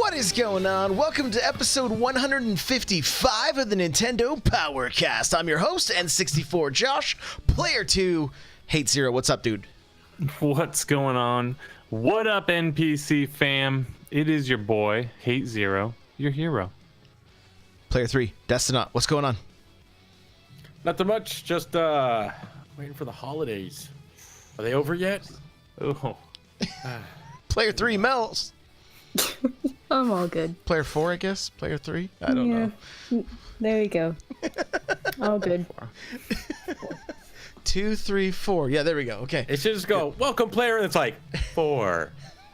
What is going on? Welcome to episode 155 of the Nintendo Powercast. I'm your host, N64 Josh, player 2, Hate Zero. What's up, dude? What's going on? What up, NPC fam? It is your boy, Hate Zero, your hero. Player 3, Destinot. What's going on? Nothing much, just waiting for the holidays. Are they over yet? Oh. Player 3, Mel's. I'm all good. Player 4, I guess? Player 3? I don't know. There you go. All good. 2, 3, 4. Yeah, there we go. Okay. It should just go, welcome player, and it's like, 4.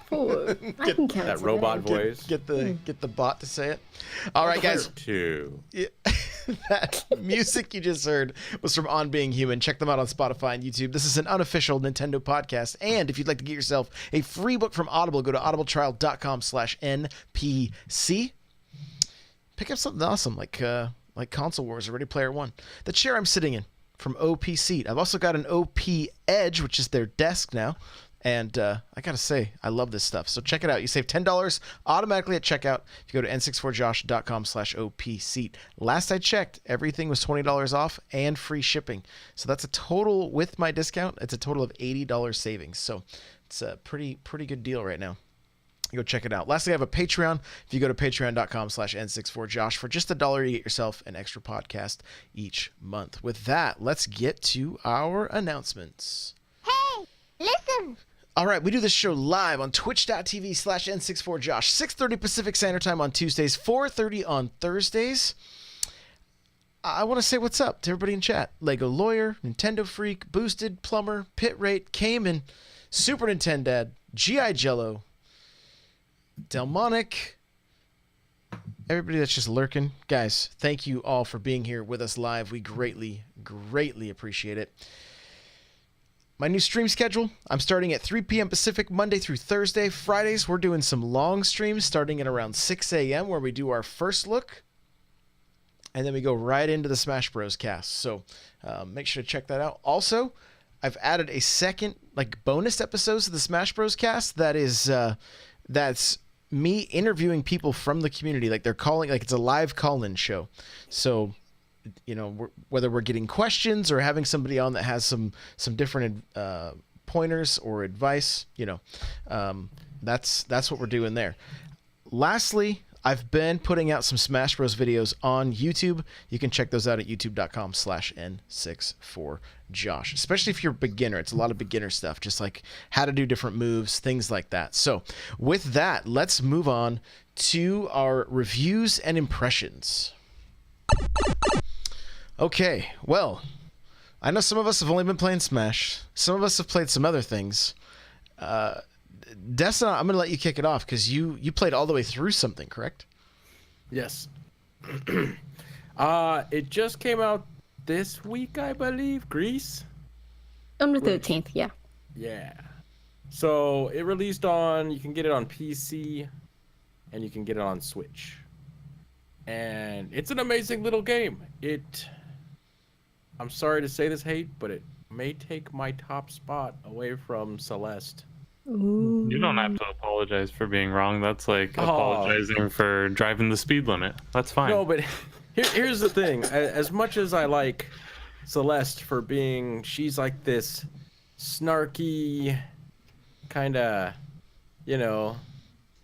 4. I can count That to robot voice. Get the bot to say it. All right, guys. 2. Yeah. That music you just heard was from On Being Human. Check them out on Spotify and YouTube. This is an unofficial Nintendo podcast. And if you'd like to get yourself a free book from Audible, go to audibletrial.com/NPC. Pick up something awesome like Console Wars or Ready Player One. The chair I'm sitting in from OP Seat. I've also got an OP Edge, which is their desk now. And I got to say, I love this stuff. So check it out. You save $10 automatically at checkout if you go to n64josh.com/OPSeat. Last I checked, everything was $20 off and free shipping. So that's a total, with my discount, it's a total of $80 savings. So it's a pretty good deal right now. Go check it out. Lastly, I have a Patreon. If you go to patreon.com/n64josh, for just $1, you get yourself an extra podcast each month. With that, let's get to our announcements. Hey, listen! All right, we do this show live on twitch.tv/N64Josh, 6:30 Pacific Standard Time on Tuesdays, 4:30 on Thursdays. I want to say what's up to everybody in chat. Lego Lawyer, Nintendo Freak, Boosted, Plumber, Pit Rate, Cayman, Super Nintendad, G.I. Jello, Delmonic, everybody that's just lurking. Guys, thank you all for being here with us live. We greatly appreciate it. My new stream schedule, I'm starting at 3 p.m. Pacific, Monday through Thursday. Fridays, we're doing some long streams starting at around 6 a.m. where we do our first look. And then we go right into the Smash Bros. Cast. So make sure to check that out. Also, I've added a second bonus episodes of the Smash Bros. Cast that is that's me interviewing people from the community. They're calling, it's a live call-in show. So whether we're getting questions or having somebody on that has some different pointers or advice, that's what we're doing there. Lastly, I've been putting out some Smash Bros videos on YouTube. You can check those out at youtube.com/N64Josh, especially if you're a beginner. It's a lot of beginner stuff, just like how to do different moves, things like that. So with that, let's move on to our reviews and impressions. Okay, well, I know some of us have only been playing Smash. Some of us have played some other things. Destin, I'm going to let you kick it off because you played all the way through something, correct? Yes. It just came out this week, I believe. Gris? On the 13th, yeah. Yeah. So it released you can get it on PC and you can get it on Switch. And it's an amazing little game. I'm sorry to say this, Hate, but it may take my top spot away from Celeste. Ooh. You don't have to apologize for being wrong. That's like apologizing for driving the speed limit. That's fine. No, but here's the thing. As much as I like Celeste for she's like this snarky, kind of,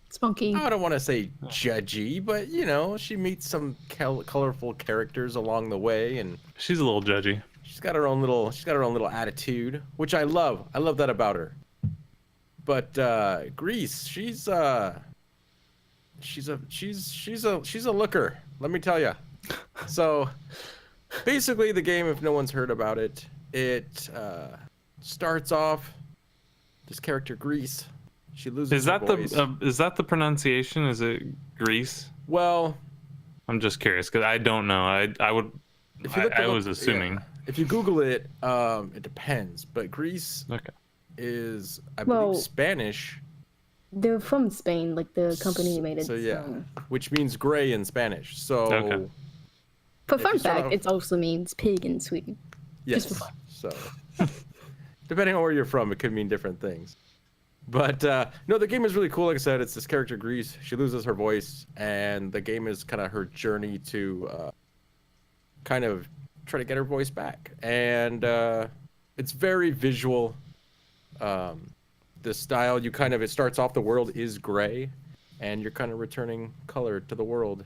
Spunky. I don't want to say judgy, but she meets some colorful characters along the way, and she's a little judgy. she's got her own little attitude, which I love. I love that about her. But Gris, she's a looker. Let me tell you. So basically, the game, if no one's heard about it, it starts off this character Gris. She loses her voice. Is that the pronunciation? Is it Gris? Well, I'm just curious because I don't know. I was assuming. Yeah. If you Google it, it depends. But Gris is, I believe, Spanish. They're from Spain, like the company made it. So yeah, which means gray in Spanish. So, for fun fact, it also means pig in Sweden. Yes. Just for fun. So, depending on where you're from, it could mean different things. But no, the game is really cool. Like I said, it's this character Gris. She loses her voice, and the game is kind of her journey to kind of try to get her voice back. And it's very visual. The style, it starts off, the world is gray, and you're kind of returning color to the world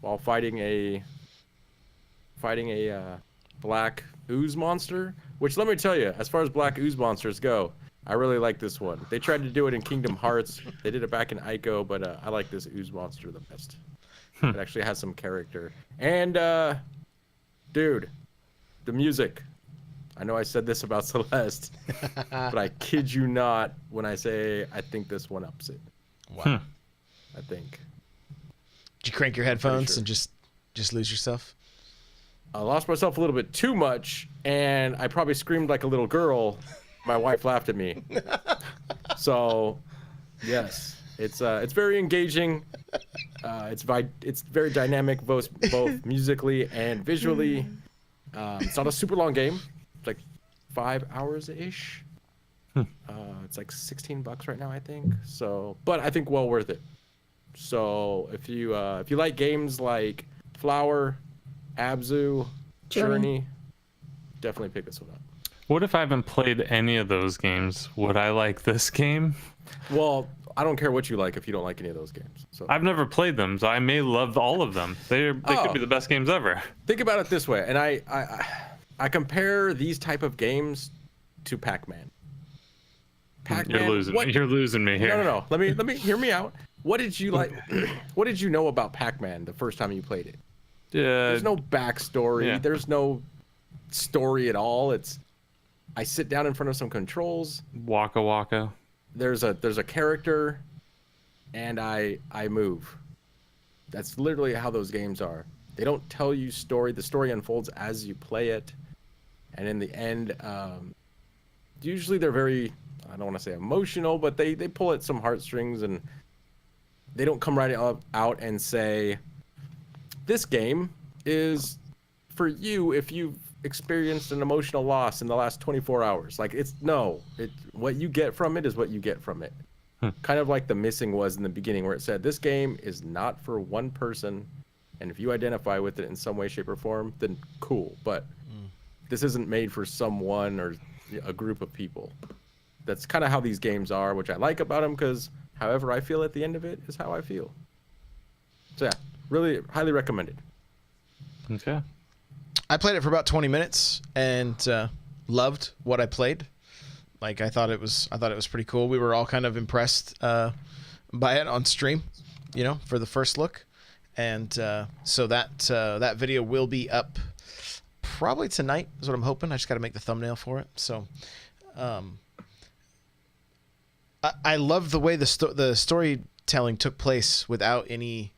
while fighting a black ooze monster. Which, let me tell you, as far as black ooze monsters go, I really like this one. They tried to do it in Kingdom Hearts. They did it back in Ico, but I like this ooze monster the best. It actually has some character. And, dude, the music. I know I said this about Celeste, but I kid you not when I say I think this one ups it. Wow. I think. Did you crank your headphones sure. and just lose yourself? I lost myself a little bit too much, and I probably screamed like a little girl. My wife laughed at me. So, yes, it's very engaging. It's very dynamic, both musically and visually. It's not a super long game. It's like 5 hours ish. It's like $16 right now, I think. So, but I think well worth it. So if you like games like Flower, Abzu, Journey, definitely pick this one up. What if I haven't played any of those games? Would I like this game? Well, I don't care what you like if you don't like any of those games. So I've never played them, so I may love all of them. They could be the best games ever. think about it this way, and I compare these type of games to Pac-Man. You're losing me. You're losing me here. No. Let me hear me out. What did you like? What did you know about Pac-Man the first time you played it? There's no backstory. Yeah. There's no story at all. I sit down in front of some controls. Waka Waka. There's a character, and I move. That's literally how those games are. They don't tell you story. The story unfolds as you play it, and in the end, usually they're very, I don't want to say emotional, but they pull at some heartstrings, and they don't come right out and say, this game is for you if you've experienced an emotional loss in the last 24 hours. Like, what you get from it is what you get from it. Kind of like The Missing was in the beginning, where it said, this game is not for one person, and if you identify with it in some way, shape, or form, then cool. But this isn't made for someone or a group of people. That's kind of how these games are, which I like about them, because however I feel at the end of it is how I feel. So yeah, really highly recommended. Okay. I played it for about 20 minutes and loved what I played. Like, I thought it was pretty cool. We were all kind of impressed by it on stream, for the first look. And so that video will be up probably tonight is what I'm hoping. I just got to make the thumbnail for it. So I love the way the storytelling took place without any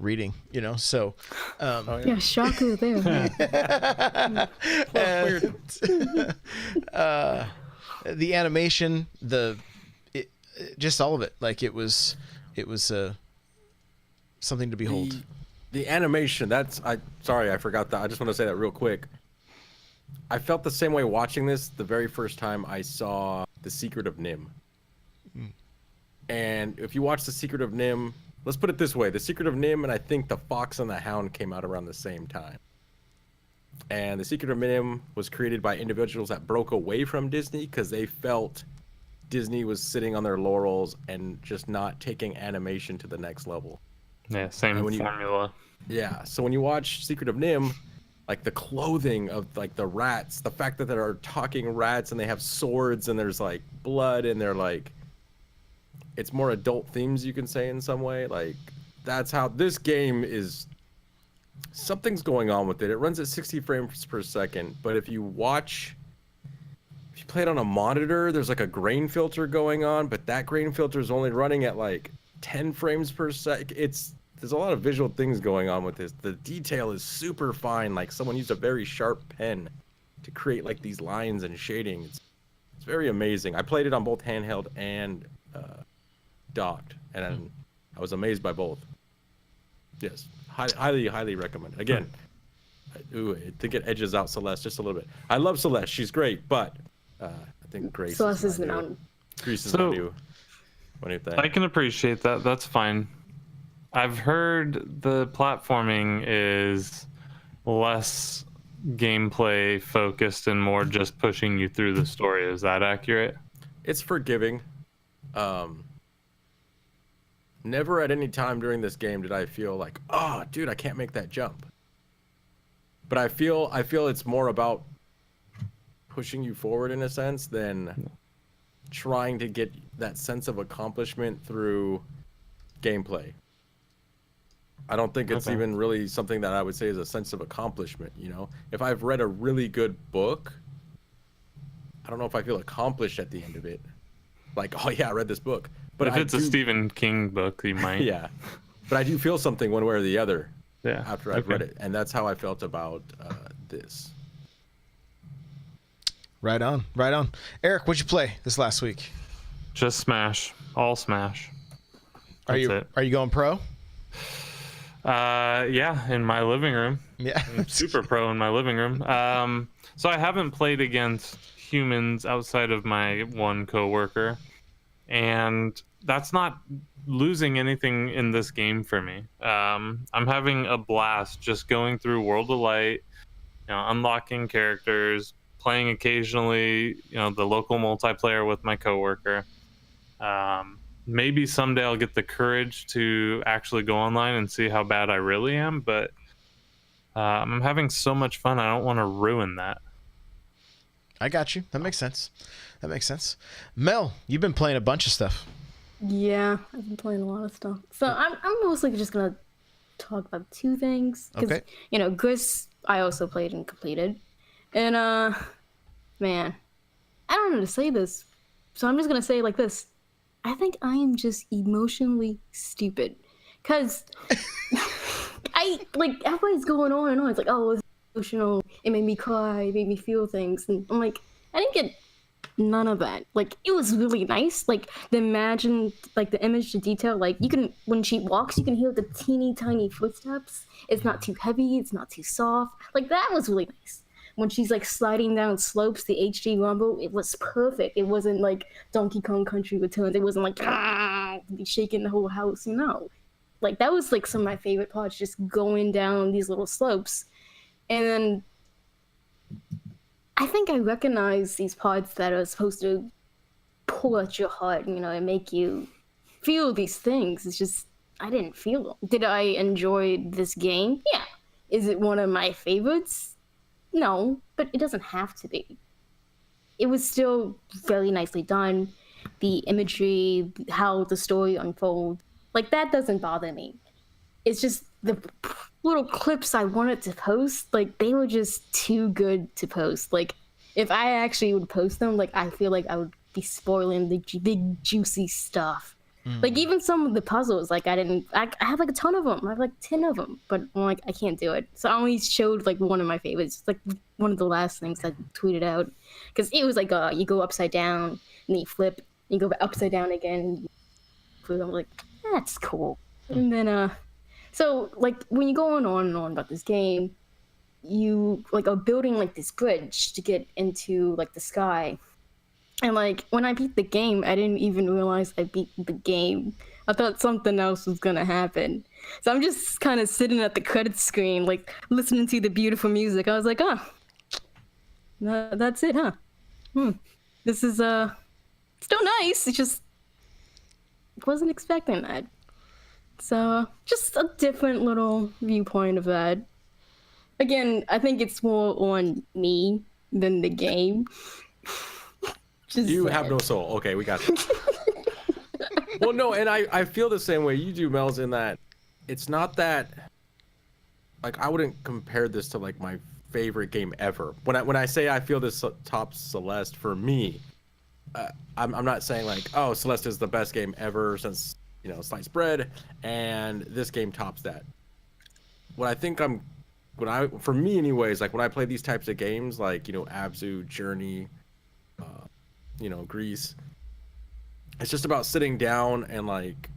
reading, so Yeah, shocker there. The animation, just all of it, like it was something to behold. The animation, sorry, I forgot that. I just want to say that real quick. I felt the same way watching this the very first time I saw The Secret of Nim. And if you watch The Secret of Nim, let's put it this way. The Secret of Nim and I think The Fox and the Hound came out around the same time. And The Secret of Nim was created by individuals that broke away from Disney because they felt Disney was sitting on their laurels and just not taking animation to the next level. Yeah, same formula. Yeah, so when you watch Secret of Nim, like the clothing of like the rats, the fact that there are talking rats and they have swords and there's like blood and they're like, it's more adult themes, you can say, in some way. Like, that's how this game is. Something's going on with it. It runs at 60 frames per second, but if you play it on a monitor, there's like a grain filter going on, but that grain filter is only running at like 10 frames per second. There's a lot of visual things going on with this. The detail is super fine. Like, someone used a very sharp pen to create like these lines and shading. It's very amazing. I played it on both handheld and docked, and I was amazed by both. Yes, highly recommended. Again, I think it edges out Celeste just a little bit. I love Celeste; she's great, but I I think Grace Celeste is is my the new, mountain. Greece is So- my new thing. I can appreciate that. That's fine. I've heard the platforming is less gameplay focused and more just pushing you through the story. Is that accurate? It's forgiving. Never at any time during this game did I feel like, oh, dude, I can't make that jump. But I feel it's more about pushing you forward in a sense than trying to get that sense of accomplishment through gameplay. I don't think it's Okay. even really something that I would say is a sense of accomplishment, you know? If I've read a really good book, I don't know if I feel accomplished at the end of it. Like, oh yeah, I read this book. But If it's a Stephen King book, you might. yeah. But I do feel something one way or the other Yeah. after I've read it. And that's how I felt about this. Right on, right on. Eric, what'd you play this last week? Just Smash. All Smash. That's it. Are you going pro? Yeah, in my living room. Yeah. I'm super pro in my living room. So I haven't played against humans outside of my one coworker, and that's not losing anything in this game for me. I'm having a blast just going through World of Light, unlocking characters, playing occasionally, the local multiplayer with my coworker. Maybe someday I'll get the courage to actually go online and see how bad I really am, but I'm having so much fun. I don't want to ruin that. I got you. That makes sense. Mel, you've been playing a bunch of stuff. Yeah, I've been playing a lot of stuff. So I'm mostly just gonna talk about two things. Okay. Gris I also played and completed. And man, I don't know how to say this. So I'm just gonna say it like this. I think I am just emotionally stupid. Cause everybody's going on and on. It's like, oh, it's emotional. It made me cry. It made me feel things. And I'm like, I didn't get none of that. Like, it was really nice. Like, the image to detail. Like, when she walks, you can hear the teeny tiny footsteps. It's not too heavy. It's not too soft. Like, that was really nice. When she's like sliding down slopes, the HD rumble, it was perfect. It wasn't like Donkey Kong Country Returns. It wasn't like shaking the whole house. Like that was like some of my favorite parts, just going down these little slopes. And then I think I recognize these parts that are supposed to pull at your heart, and make you feel these things. It's just I didn't feel them. Did I enjoy this game? Yeah. Is it one of my favorites? No, but it doesn't have to be. It was still very nicely done. The imagery, how the story unfolds, like that doesn't bother me. It's just the little clips I wanted to post, like they were just too good to post. Like if I actually would post them, like I feel like I would be spoiling the big juicy stuff. Like even some of the puzzles, like I have like a ton of them. I have like 10 of them, but I'm like, I can't do it. So I only showed like one of my favorites, like one of the last things I tweeted out. Because it was like, you go upside down and then you flip, you go upside down again. I'm like, that's cool. And then, so like when you go on and on about this game, you like are building like this bridge to get into like the sky. And like when I beat the game, I didn't even realize I beat the game. I thought something else was gonna happen. So I'm just kind of sitting at the credits screen, like listening to the beautiful music. I was like, that's it, huh? This is still nice. It just wasn't expecting that. So just a different little viewpoint of that. Again, I think it's more on me than the game. You have no soul. Okay, we got it. Well, no, and I feel the same way you do, Mel's, in that it's not that, like, I wouldn't compare this to, like, my favorite game ever. When I say I feel this tops Celeste, for me, I'm not saying, like, oh, Celeste is the best game ever since, sliced bread, and this game tops that. What I think for me anyways, like, when I play these types of games, like, Abzu, Journey, Gris, it's just about sitting down and like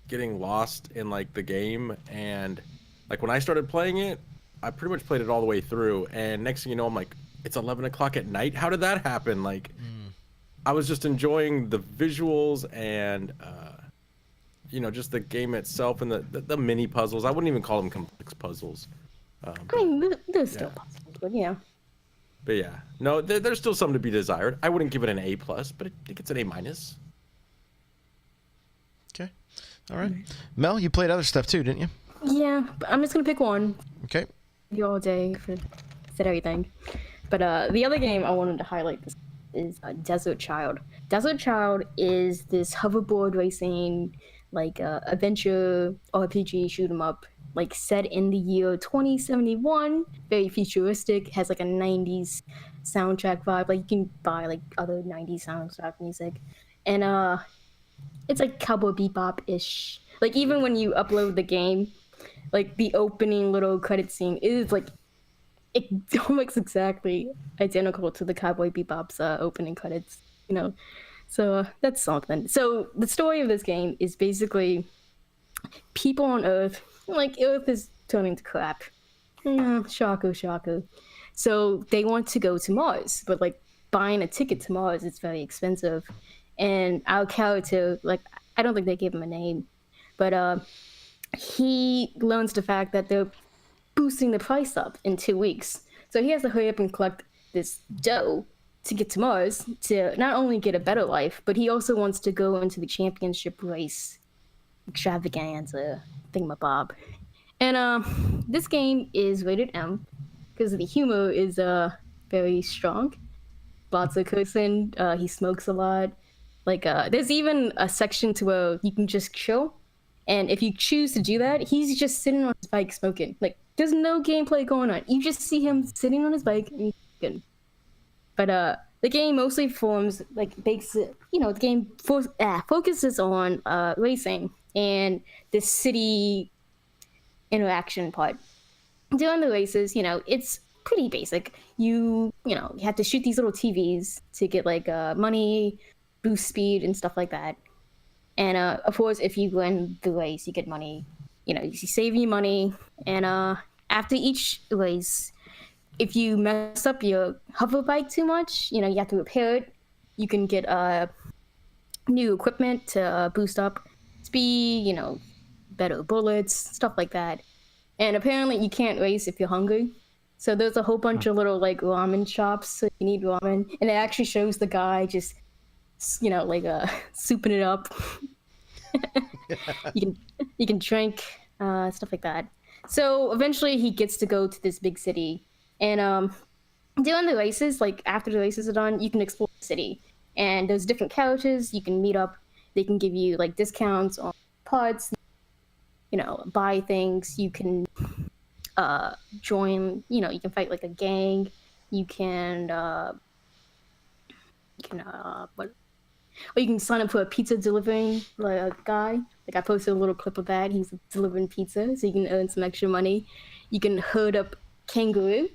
getting lost in like the game. And like when I started playing it, I pretty much played it all the way through, and next thing you know, I'm like, it's 11 o'clock at night. How did that happen? Like I was just enjoying the visuals and just the game itself and the mini puzzles. I wouldn't even call them complex puzzles. I mean, they're still puzzles, but yeah. But yeah, no, there's still some to be desired. I wouldn't give it an A+, but it gets an A-. Okay. All right. Mel, you played other stuff too, didn't you? Yeah, but I'm just gonna pick one. Okay. You all day for said everything. But the other game I wanted to highlight is Desert Child. Desert Child is this hoverboard racing, like adventure RPG shoot 'em up, like set in the year 2071. Very futuristic. Has like a 90s soundtrack vibe. Like you can buy like other 90s soundtrack music, and it's like Cowboy Bebop-ish. Like even when you upload the game, like the opening little credit scene is like it looks exactly identical to the Cowboy Bebop's opening credits, So that's something. So the story of this game is basically people on Earth, like Earth is turning to crap. Shocker. So they want to go to Mars, but like buying a ticket to Mars is very expensive. And our character, like I don't think they gave him a name, but he learns the fact that they're boosting the price up in 2 weeks. So he has to hurry up and collect this dough to get to Mars to not only get a better life, but he also wants to go into the championship race extravaganza thingamabob. And this game is rated M because the humor is very strong. Lots of cursing. He smokes a lot. Like there's even a section to where you can just chill. And if you choose to do that, he's just sitting on his bike smoking. Like, there's no gameplay going on. You just see him sitting on his bike and he's smoking. But the game mostly the game focuses on racing and the city interaction part. During the races, it's pretty basic. You have to shoot these little TVs to get like money, boost speed, and stuff like that. And of course, if you win the race, you get money. You save your money. And after each race, if you mess up your hover bike too much, you have to repair it. You can get new equipment to boost up speed, better bullets, stuff like that. And apparently, you can't race if you're hungry. So there's a whole bunch of little like ramen shops. So you need ramen, and it actually shows the guy just souping it up. you can drink stuff like that. So eventually he gets to go to this big city, and during the races, like after the races are done, you can explore the city, and there's different characters you can meet up. They can give you like discounts on parts, buy things. You can join, you can fight like a gang. You can or you can sign up for a pizza delivering guy. Like I posted a little clip of that. He's delivering pizza, so you can earn some extra money. You can herd up kangaroo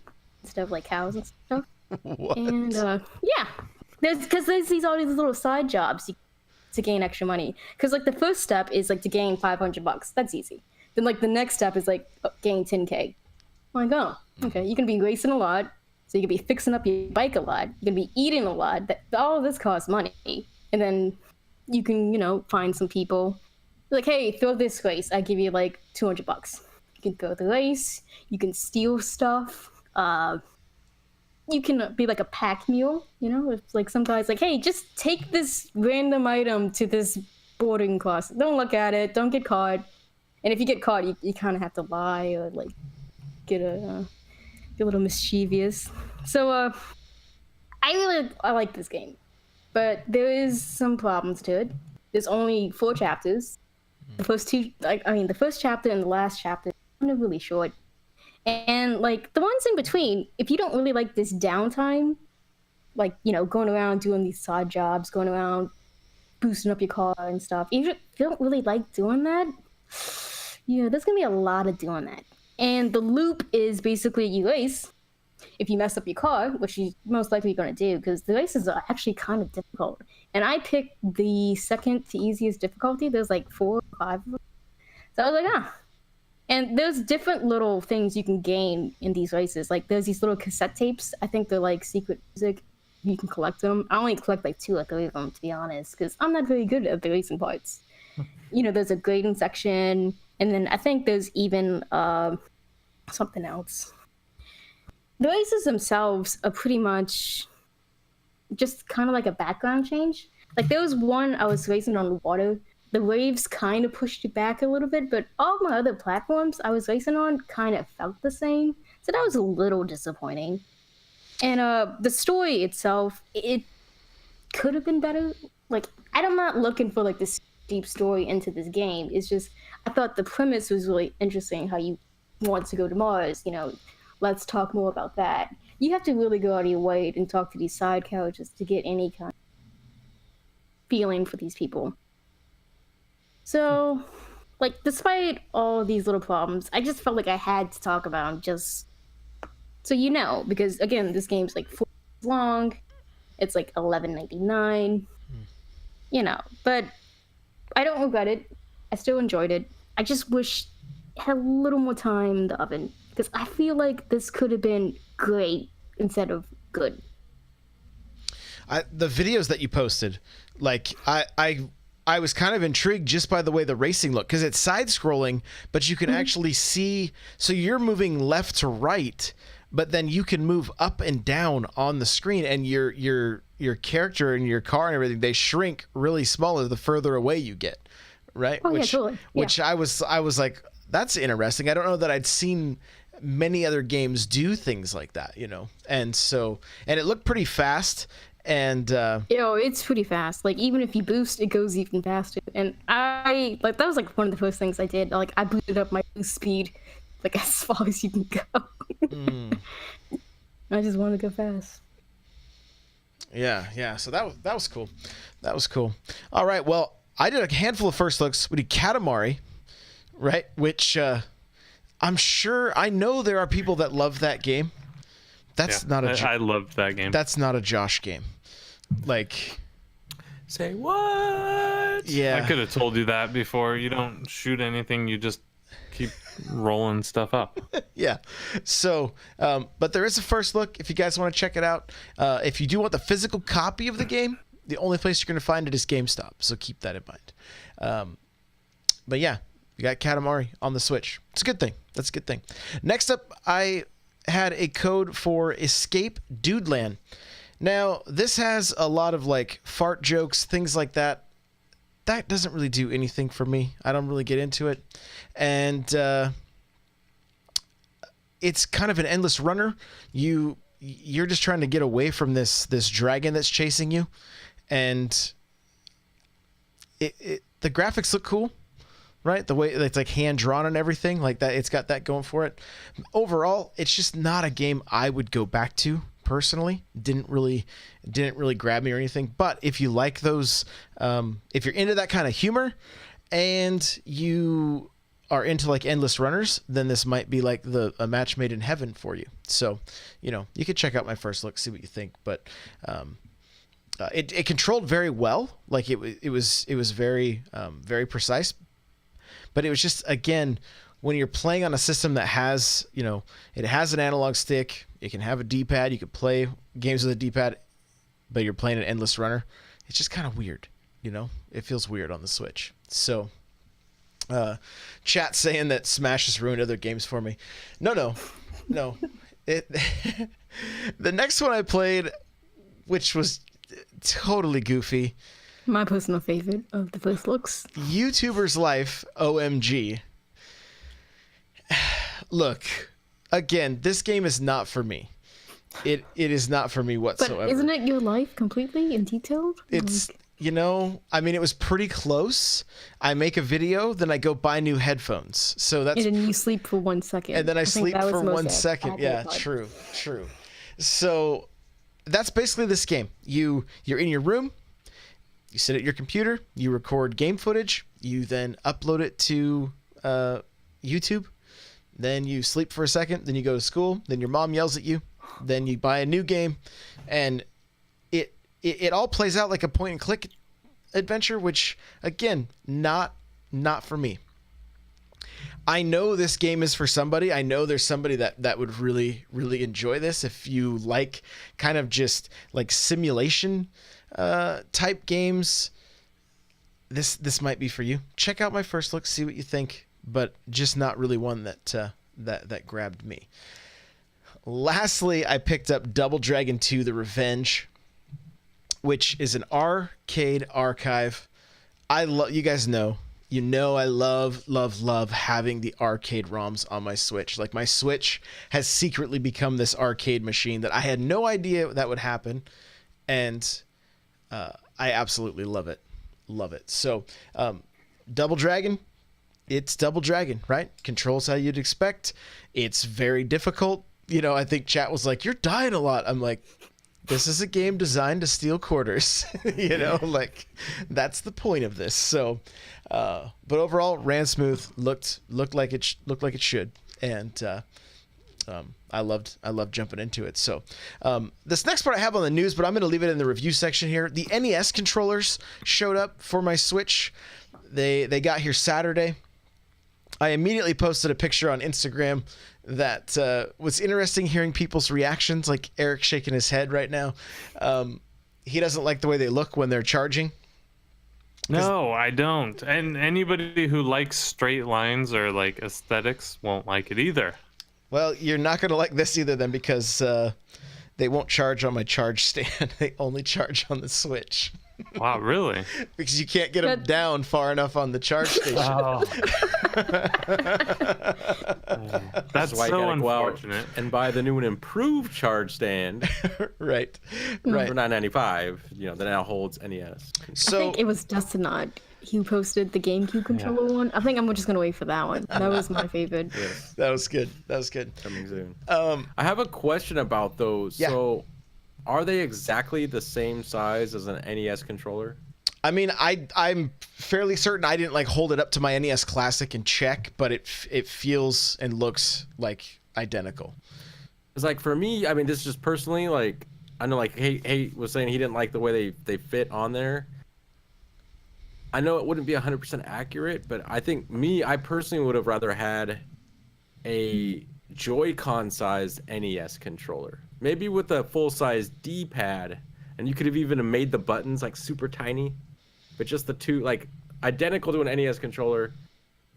instead of like cows and stuff. What? And there's all these little side jobs to gain extra money. Because like the first step is like to gain $500. That's easy. Then like the next step is like gain 10K. I'm like, oh, okay. You can be racing a lot, so you can be fixing up your bike a lot. You can be eating a lot. All of this costs money. And then you can, find some people. Like, hey, throw this race. I give you like $200. You can go the race. You can steal stuff. You can be like a pack mule. It's like some guy's like, hey, just take this random item to this boarding class. Don't look at it. Don't get caught. And if you get caught, you kind of have to lie or like get a little mischievous. So I like this game. But there is some problems to it. There's only 4 chapters. The first two, the first chapter and the last chapter are really short. And like the ones in between, if you don't really like this downtime, like, going around doing these side jobs, going around boosting up your car and stuff, if you don't really like doing that, there's going to be a lot of doing that. And the loop is basically you race. If you mess up your car, which you're most likely going to do, because the races are actually kind of difficult. And I picked the second to easiest difficulty. There's like 4 or 5 of them. So I was like, And there's different little things you can gain in these races. Like there's these little cassette tapes. I think they're like secret music. you can collect them. I only collect like 2 or 3 of them, to be honest, because I'm not very good at the racing parts. There's a grading section, and then I think there's even something else. The races themselves are pretty much just kind of like a background change. Like there was one I was racing on the water. The waves kind of pushed it back a little bit, but all my other platforms I was racing on kind of felt the same. So that was a little disappointing. And the story itself, it could have been better. Like, I'm not looking for like this deep story into this game. It's just I thought the premise was really interesting. How you want to go to Mars, let's talk more about that. You have to really go out of your way and talk to these side characters to get any kind of feeling for these people. So, like, despite all these little problems, I just felt like I had to talk about them just so because again, this game's like 4 hours long. It's like $11.99. But I don't regret it. I still enjoyed it. I just wish it had a little more time in the oven because I feel like this could have been great instead of good. The videos that you posted, like I was kind of intrigued just by the way the racing looked because it's side scrolling, but you can actually see. So you're moving left to right, but then you can move up and down on the screen, and your character and your car and everything, they shrink really smaller the further away you get, right? Oh, yeah, totally. Yeah. Which I was like, that's interesting. I don't know that I'd seen many other games do things like that, and it looked pretty fast. And it's pretty fast. Like even if you boost, it goes even faster. And that was like one of the first things I did. Like I boosted up my boost speed like as far as you can go. I just want to go fast. Yeah. So that was cool. That was cool. All right. Well, I did a handful of first looks. We did Katamari, right? Which I know there are people that love that game. That's not I loved that game. That's not a Josh game. Like, say what? Yeah, I could have told you that before. You don't shoot anything. You just keep rolling stuff up. Yeah. So, but there is a first look if you guys want to check it out. If you do want the physical copy of the game, the only place you're going to find it is GameStop. So keep that in mind. But yeah, you got Katamari on the Switch. It's a good thing. That's a good thing. Next up, I had a code for Escape Dudeland. Now, this has a lot of like fart jokes, things like that. That doesn't really do anything for me. I don't really get into it. And it's kind of an endless runner. You're just trying to get away from this dragon that's chasing you. And the graphics look cool. Right? The way it's like hand drawn and everything like that. It's got that going for it. Overall, it's just not a game I would go back to personally. Didn't really grab me or anything. But if you like those, if you're into that kind of humor and you are into like endless runners, then this might be like a match made in heaven for you. So, you could check out my first look, see what you think. But, it controlled very well. Like it was very, very precise. But it was just, again, when you're playing on a system that has, it has an analog stick, it can have a D-pad, you could play games with a D-pad, but you're playing an endless runner. It's just kind of weird, It feels weird on the Switch. So, chat saying that Smash has ruined other games for me. No. The next one I played, which was totally goofy. My personal favorite of the first looks. YouTuber's Life, OMG. Look, again, this game is not for me. It is not for me whatsoever. But isn't it your life completely and detailed? It's, it was pretty close. I make a video, then I go buy new headphones. So that's. And then you sleep for 1 second. And then I sleep for 1 second. Yeah, true. So that's basically this game. You're in your room. You sit at your computer, you record game footage, you then upload it to YouTube, then you sleep for a second, then you go to school, then your mom yells at you, then you buy a new game, and it all plays out like a point and click adventure, which again, not for me. I know this game is for somebody. I know there's somebody that would really, really enjoy this. If you like kind of just like simulation type games, this might be for you. Check out my first look, see what you think, but just not really one that grabbed me. Lastly, I picked up Double Dragon 2: The Revenge, which is an arcade archive. You guys know. I love having the arcade ROMs on my Switch. Like, my Switch has secretly become this arcade machine that I had no idea that would happen, and I absolutely love it. Love it. So, Double Dragon, it's Double Dragon, right? Controls how you'd expect. It's very difficult. I think chat was like, "You're dying a lot." I'm like, this is a game designed to steal quarters. Like, that's the point of this. So, but overall, ran smooth, looked like it should, and I loved jumping into it. So, this next part I have on the news, but I'm going to leave it in the review section here. The NES controllers showed up for my Switch. They got here Saturday. I immediately posted a picture on Instagram that was interesting, hearing people's reactions, like Eric shaking his head right now. He doesn't like the way they look when they're charging. No, I don't. And anybody who likes straight lines or like aesthetics won't like it either. Well, you're not going to like this either then, because they won't charge on my charge stand. They only charge on the Switch. Wow, really? Because you can't get them down far enough on the charge station. Oh. That's why you so gotta go out unfortunate. and buy the new and improved charge stand Right. for $9.95. That now holds NES. So I think it was Dustin Odd who posted the GameCube controller one. I think I'm just gonna wait for that one. That was my favorite. Yes, that was good. coming soon. Um, I have a question about those. Yeah. So, are they exactly the same size as an NES controller? I mean, I'm fairly certain I didn't like hold it up to my NES Classic and check, but it feels and looks like identical. It's like, for me, I mean, this is just personally, like, I know, like, Hey was saying he didn't like the way they fit on there. I know it wouldn't be 100% accurate, but I think I personally would have rather had a Joy-Con sized NES controller. Maybe with a full-size D-pad, and you could have even made the buttons like super tiny, but just the two, like, identical to an NES controller,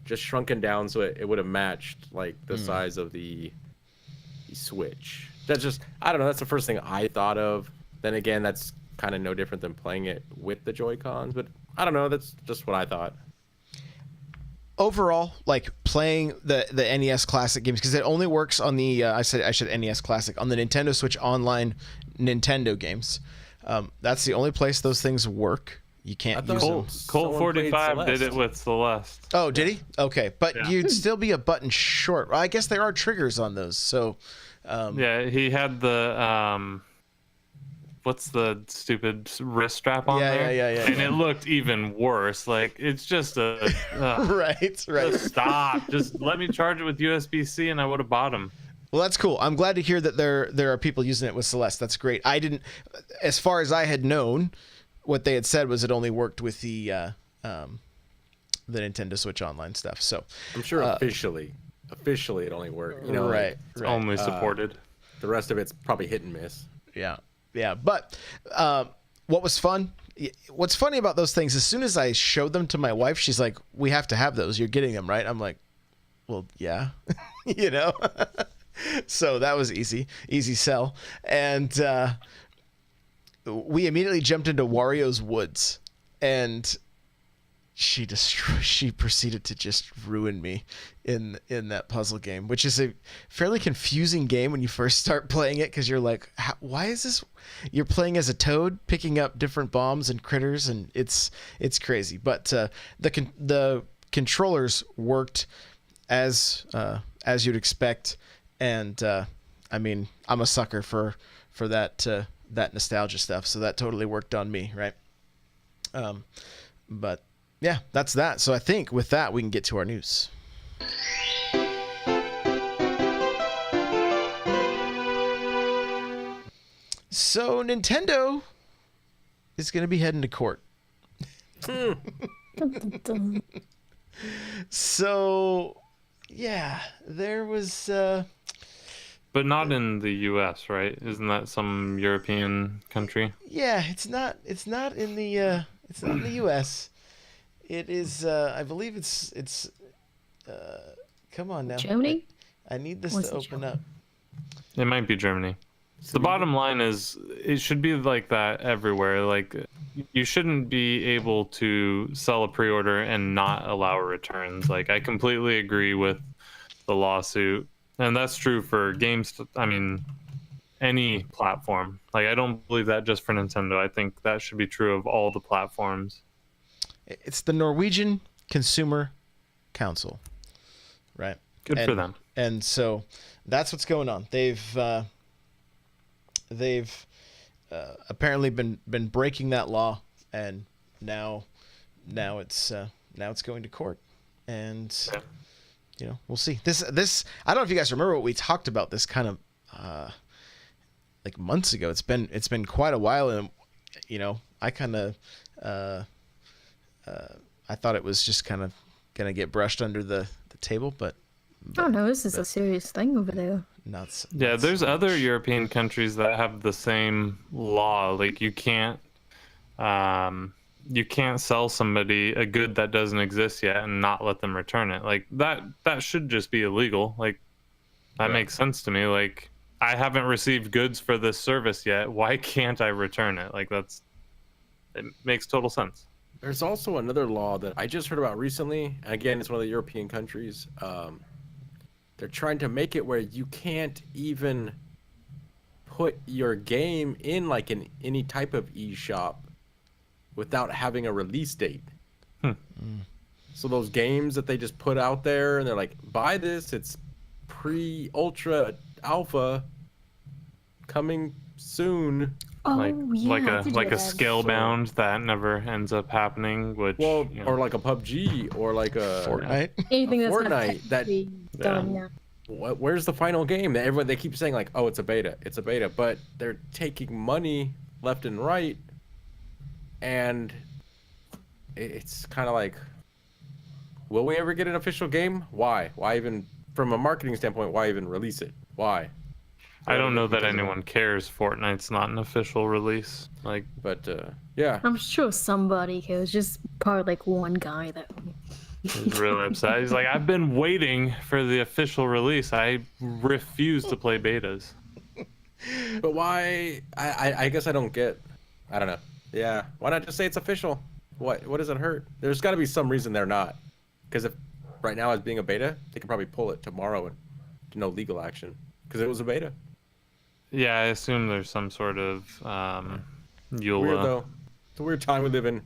just shrunken down so it would have matched like the size of the Switch. That's just, I don't know, that's the first thing I thought of. Then again, that's kind of no different than playing it with the Joy-Cons, but I don't know, that's just what I thought. Overall, like, playing the NES Classic games, because it only works on the I said NES Classic, on the Nintendo Switch Online Nintendo games. That's the only place those things work. You can't use them. Colt 45 did it with Celeste. Oh, did he? Okay, but Yeah. you'd still be a button short. Well, I guess there are triggers on those, so. Yeah, he had the what's the stupid wrist strap on there? Yeah. And it looked even worse. Like, it's just Right. just stop. Just let me charge it with USB-C, and I would have bought them. Well, that's cool. I'm glad to hear that there are people using it with Celeste. That's great. I didn't, as far as I had known, what they had said was it only worked with the Nintendo Switch Online stuff. So I'm sure officially it only worked. Right. It's only supported. The rest of it's probably hit and miss. Yeah. But what's funny about those things, as soon as I showed them to my wife, she's like, "We have to have those. You're getting them, right?" I'm like, "Well, yeah," So that was easy sell, and we immediately jumped into Wario's Woods, and she proceeded to just ruin me in that puzzle game, which is a fairly confusing game when you first start playing it, because you're like, why is this? You're playing as a toad picking up different bombs and critters, and it's crazy. But the controllers worked as you'd expect, and I mean, I'm a sucker for that nostalgia stuff, so that totally worked on me, right? But yeah, that's that. So I think with that, we can get to our news. So Nintendo is going to be heading to court. Dun, dun, dun. So, yeah, there was. But not in the U.S., right? Isn't that some European country? Yeah, it's not. It's not in the. It's not in the U.S. It is. I believe it's. Come on now. Germany? I need this Was to it open Germany? up. It might be Germany. The bottom line is, it should be like that everywhere. Like, you shouldn't be able to sell a pre-order and not allow returns. Like, I completely agree with the lawsuit, and that's true for games. I mean, any platform. Like, I don't believe that just for Nintendo. I think that should be true of all the platforms. It's the Norwegian Consumer Council, right? Good for them. And so that's what's going on. They've apparently been breaking that law, and now it's going to court, and we'll see. This I don't know if you guys remember, what we talked about this kind of like months ago. It's been quite a while, and I kind of I thought it was just kind of gonna get brushed under the table, but Oh no, this is a serious thing over there. not. Yeah, there's other European countries that have the same law. Like, you can't sell somebody a good that doesn't exist yet and not let them return it. Like, that should just be illegal. Like, that makes sense to me. Like, I haven't received goods for this service yet. Why can't I return it? Like, it makes total sense. There's also another law that I just heard about recently. Again, it's one of the European countries. They're trying to make it where you can't even put your game in like any type of eShop without having a release date. So those games that they just put out there and they're like, buy this, it's pre-ultra alpha coming soon. Oh like yeah, I did like hear a that. Scalebound that never ends up happening, which Or like a PUBG or like a Fortnite. Anything that's not Fortnite that technically done, yeah. where's the final game? Everyone, they keep saying like, oh, it's a beta, but they're taking money left and right, and it's kind of like, will we ever get an official game? Why even, from a marketing standpoint, why even release it? Why? I don't know that anyone cares. Fortnite's not an official release. Like, But yeah, I'm sure somebody cares, just probably like one guy that. he's really upset. He's like, I've been waiting for the official release. I refuse to play betas. but why? I guess I don't get. I don't know. Yeah, why not just say it's official? What does it hurt? There's got to be some reason they're not. Because if right now it's being a beta, they could probably pull it tomorrow and do no legal action because it was a beta. Yeah, I assume there's some sort of EULA. Weird though. It's a weird time we live in.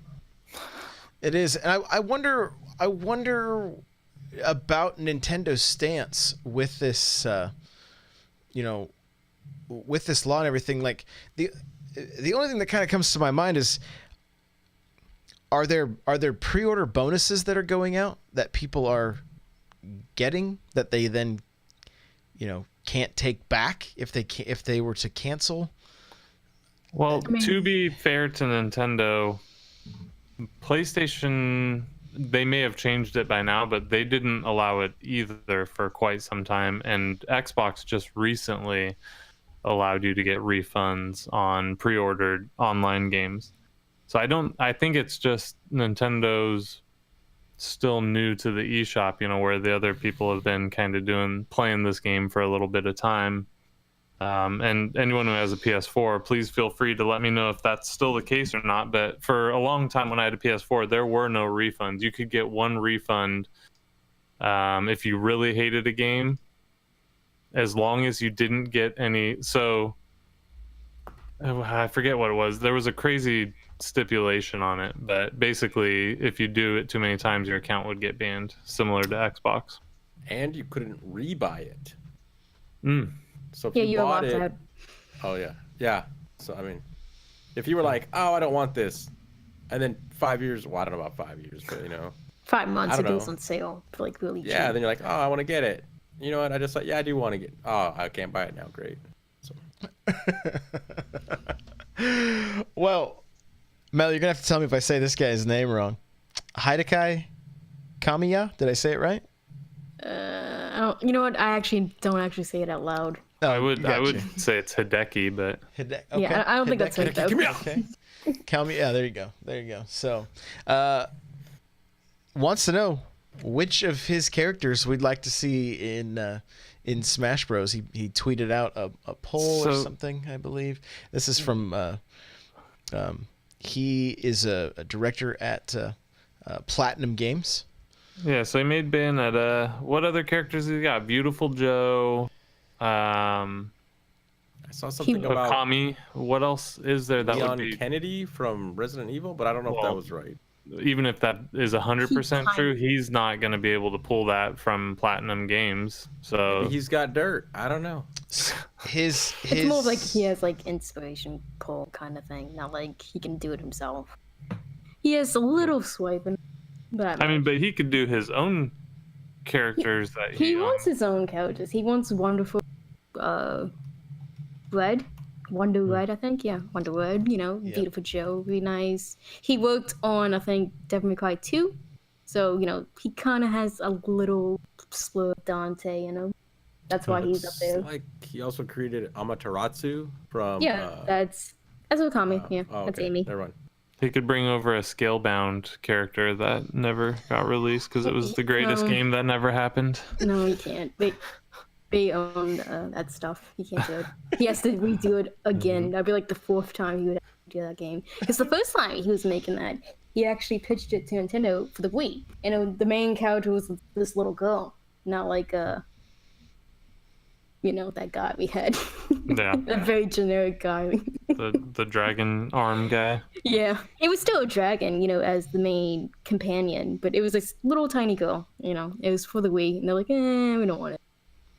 It is, and I wonder about Nintendo's stance with this, with this law and everything. Like, the only thing that kind of comes to my mind is, are there pre-order bonuses that are going out that people are getting that they then, can't take back if they were to cancel? Well, I mean- to be fair to Nintendo, PlayStation, they may have changed it by now, but they didn't allow it either for quite some time. And Xbox just recently allowed you to get refunds on pre-ordered online games. So I think it's just Nintendo's still new to the eShop, where the other people have been kind of playing this game for a little bit of time. And anyone who has a PS4, please feel free to let me know if that's still the case or not. But for a long time when I had a PS4, there were no refunds. You could get one refund if you really hated a game, as long as you didn't get any. So I forget what it was. There was a crazy stipulation on it, but basically if you do it too many times, your account would get banned, similar to Xbox. And you couldn't rebuy it. So if Yeah, you you're bought allowed to it, have. oh yeah. So I mean, if you were like, oh, I don't want this, and then 5 years, well, I don't know about 5 years, but 5 months I it don't goes know. on sale for like really cheap. yeah, then you're like, oh, I want to get it. You know what? I just like, yeah, I do want to get. Oh, I can't buy it now. Great. So Well, Mel, you're gonna have to tell me if I say this guy's name wrong. Hidekai Kamiya? Did I say it right? I don't, you know what? I actually don't actually say it out loud. Oh, I would gotcha. say it's Hideki, but Okay. Yeah, I don't think that's right, though. Give me out. Okay. Kamiya. Yeah, there you go. There you go. So, wants to know which of his characters we'd like to see in Smash Bros. He tweeted out a poll or something, I believe. This is from he is a director at Platinum Games. yeah. So he made Bayonetta. What other characters he got? Beautiful Joe. I saw something about Okami. What else is there that Leon would be? Kennedy from Resident Evil, but I don't know if that Well, was right. Even if that is 100% He true, he's not going to be able to pull that from Platinum Games. So Maybe he's got dirt. I don't know. His It's more of like he has like inspiration pull kind of thing, not like he can do it himself. He has a little swiping, but I mean, but he could do his own characters that he wants his own characters. He wants wonderful, Red, Wonder Red, I think. Yeah, Wonder Red. You know, Yeah. Beautiful Joe, really nice. He worked on, I think, Devil May Cry 2, so you know he kind of has a little slur of Dante. You know, that's why he's up there. It's like he also created Amaterasu from. Yeah, that's Okami. Yeah, oh, that's okay. Amy. Never mind. He could bring over a Scalebound character that never got released because it was the greatest No. game that never happened. No, he can't. They own that stuff. He can't do it. He has to redo it again. That'd be like the fourth time he would have to do that game. Because the first time he was making that, he actually pitched it to Nintendo for the Wii, and the main character was this little girl, not like that guy we had. Yeah, A very generic guy. the dragon arm guy. Yeah, it was still a dragon, as the main companion, but it was this little tiny girl. It was for the Wii, and they're like, we don't want it.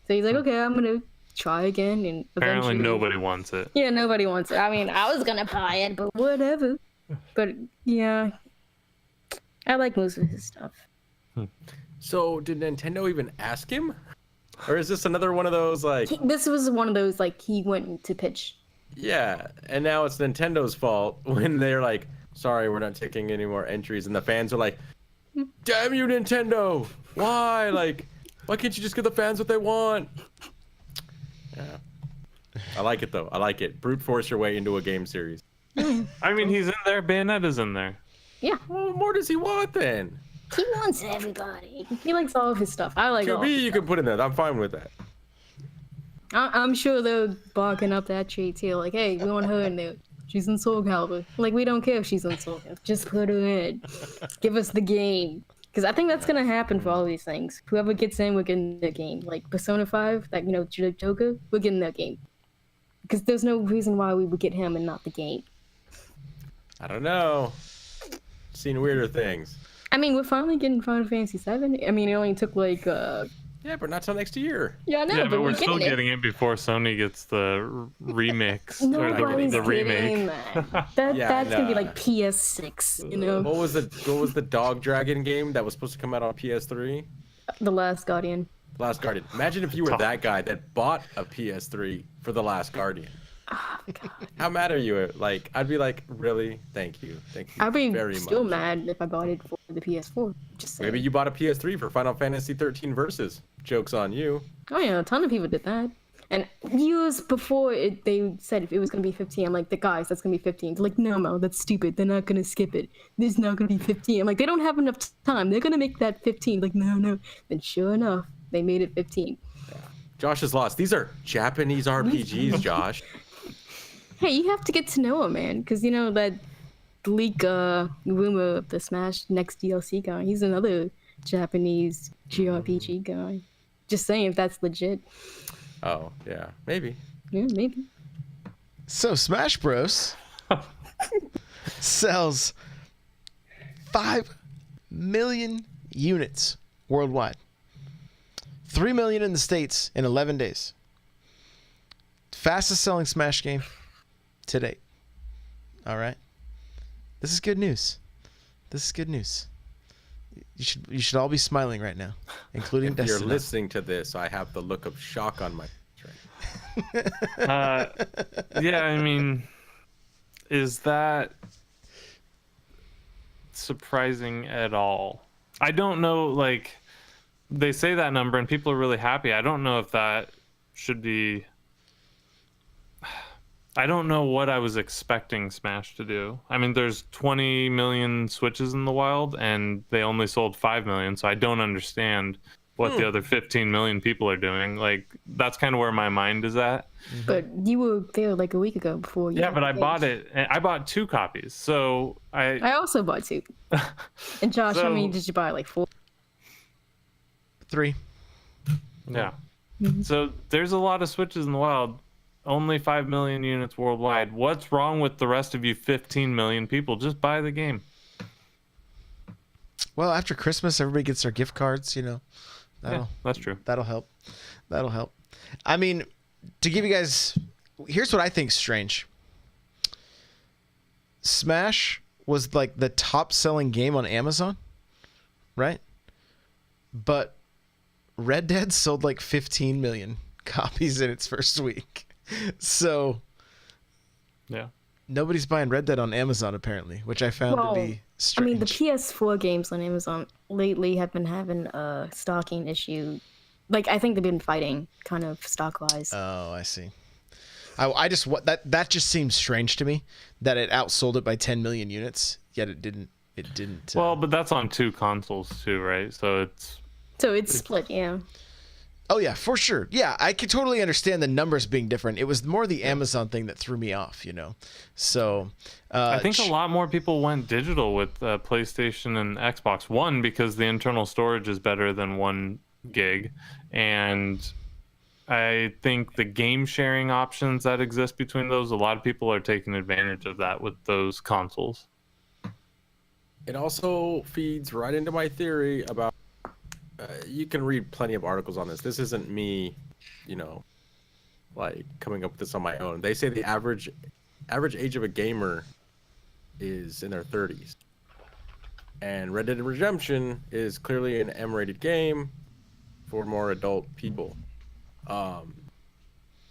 So he's like, okay, I'm gonna try again, and Apparently eventually, nobody wants it. Yeah, nobody wants it. I mean, I was gonna buy it, but whatever. But yeah, I like most of his stuff. So did Nintendo even ask him, or is this another one of those like? This was one of those like he went to pitch. Yeah, and now it's Nintendo's fault when they're like, sorry, we're not taking any more entries, and the fans are like, damn you, Nintendo! Why? Like, why can't you just give the fans what they want? Yeah. I like it though. I like it. Brute force your way into a game series. I mean, he's in there. Bayonetta's in there. Yeah, Well, what more does he want then? he wants everybody. He likes all of his stuff. I like all. QB you can put in there. I'm fine with that. I'm sure they're barking up that tree too. Like, hey, we want her in there. She's in Soul Calibur. Like, we don't care if she's in Soul Calibur. Just put her in. Give us the game. Because I think that's gonna happen for all these things. Whoever gets in, we're getting their game. Like Persona 5, like Joker, we're getting their game. Because there's no reason why we would get him and not the game. I don't know. Seen weirder things. I mean, we're finally getting Final Fantasy 7. I mean, it only took like Yeah, but not till next year. yeah, I know, Yeah, but we're we're still getting getting it before Sony gets the remix or Nobody's the getting remake. that. Yeah, That's gonna be nah. like PS6, What was the Dog Dragon game that was supposed to come out on PS3? The Last Guardian. Last Guardian. Imagine if you were that guy that bought a PS3 for The Last Guardian. Oh, God. How mad are you? Like, I'd be like, really? Thank you I'd be very still much. mad if I bought it for the PS4. Just saying. Maybe you bought a PS3 for Final Fantasy 13 Versus. Joke's on you. Oh yeah, a ton of people did that. And years before they said if it was gonna be 15, I'm like, the guys, that's gonna be 15. They're like, no, that's stupid. They're not gonna skip it. There's not gonna be 15. I'm like, they don't have enough time. They're gonna make that 15. Like, no. Then sure enough, they made it 15. Josh is lost. These are Japanese RPGs, Josh. Hey, you have to get to know him, man, because that leak rumor of the Smash next DLC guy. He's another Japanese JRPG guy. Just saying if that's legit. Oh, yeah. Maybe. Yeah, maybe. So Smash Bros. sells 5 million units worldwide. 3 million in the States in 11 days. Fastest selling Smash game to date. All right. This is good news. This is good news. You should all be smiling right now, including If you're Destiny. listening to this, I have the look of shock on my face right now. Yeah, I mean, is that surprising at all? I don't know, like, they say that number and people are really happy. I don't know if that should be. I don't know what I was expecting Smash to do. I mean, there's 20 million Switches in the wild, and they only sold 5 million, so I don't understand what the other 15 million people are doing. Like, that's kind of where my mind is at. But you were there like a week ago before you. Yeah, but I bought it. I bought 2 copies, so I also bought 2. And Josh, how many did you buy? Like 4? 3. Yeah. So there's a lot of Switches in the wild. Only 5 million units worldwide. What's wrong with the rest of you 15 million people? Just buy the game. Well, after Christmas, everybody gets their gift cards, you know. Yeah, that's true. That'll help. That'll help. I mean, to give you guys, here's what I think's strange. Smash was like the top selling game on Amazon, right? But Red Dead sold like 15 million copies in its first week. So yeah, nobody's buying Red Dead on Amazon apparently, which I found to be strange. I mean, the PS4 games on Amazon lately have been having a stocking issue. Like, I think they've been fighting kind of stock-wise. Oh, I see. I just that just seems strange to me that it outsold it by 10 million units, yet it didn't. Well, but that's on 2 consoles too, right? So it's split, yeah. Oh yeah, for sure. Yeah, I could totally understand the numbers being different. It was more the Amazon thing that threw me off, you know. So I think a lot more people went digital with PlayStation and Xbox One because the internal storage is better than 1 gig, and I think the game sharing options that exist between those, a lot of people are taking advantage of that with those consoles. It also feeds right into my theory about. You can read plenty of articles on this. This isn't me, you know, like coming up with this on my own. They say the average age of a gamer is in their 30s. And Red Dead Redemption is clearly an M-rated game for more adult people.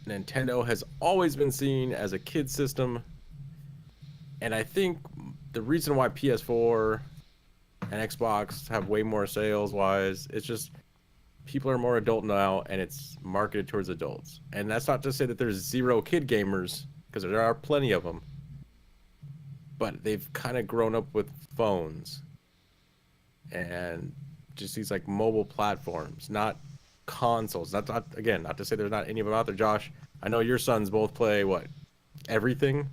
Nintendo has always been seen as a kid system. And I think the reason why PS4 and Xbox have way more sales wise, it's just people are more adult now and it's marketed towards adults. And that's not to say that there's 0 kid gamers, because there are plenty of them, but they've kind of grown up with phones and just these like mobile platforms, not consoles. Not to say there's not any of them out there. Josh, I know your sons both play everything.